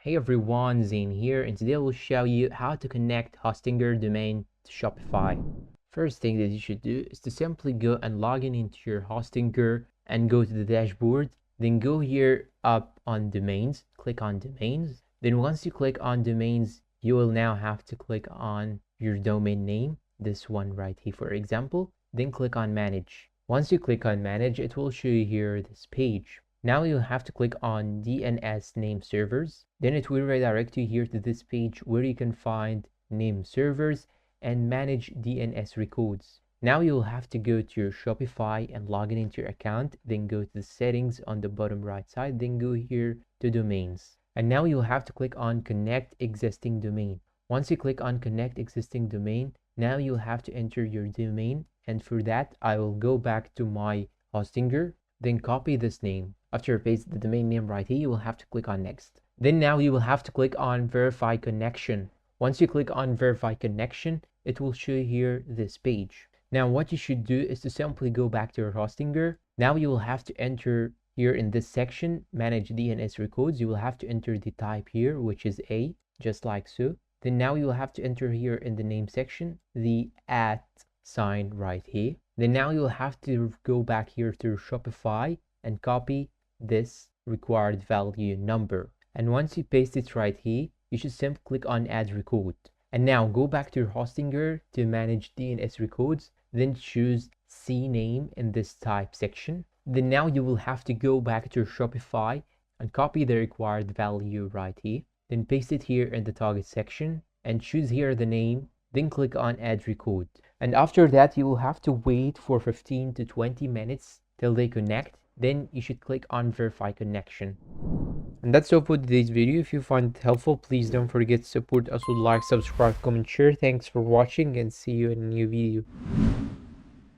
Hey everyone, Zane here, and today I will show you how to connect Hostinger domain to Shopify. First thing that you should do is to simply go and log in into your Hostinger and go to the dashboard. Then go here up on domains, click on domains. Then once you click on domains, you will now have to click on your domain name, this one right here for example. Then click on manage. Once you click on manage, it will show you here this page. Now you'll have to click on DNS name servers. Then it will redirect you here to this page where you can find name servers and manage DNS records. Now you'll have to go to your Shopify and log in into your account. Then go to the settings on the bottom right side. Then go here to domains. And now you'll have to click on connect existing domain. Once you click on connect existing domain, now you'll have to enter your domain. And for that, I will go back to my Hostinger. Then copy this name. After you paste the domain name right here, you will have to click on next. Then now you will have to click on verify connection. Once you click on verify connection, it will show you here this page. Now what you should do is to simply go back to your Hostinger. Now you will have to enter here in this section, manage DNS records. You will have to enter the type here, which is A, just like so. Then now you will have to enter here in the name section, the @ sign right here. Then now you'll have to go back here to Shopify and copy this required value number. And once you paste it right here, you should simply click on add record. And now go back to your Hostinger to manage DNS records, then choose CNAME in this type section. Then now you will have to go back to your Shopify and copy the required value right here. Then paste it here in the target section and choose here the name, then click on add record. And after that, you will have to wait for 15 to 20 minutes till they connect. Then you should click on verify connection. And that's all for today's video. If you find it helpful, please don't forget to support us with like, subscribe, comment, share. Thanks for watching and see you in a new video.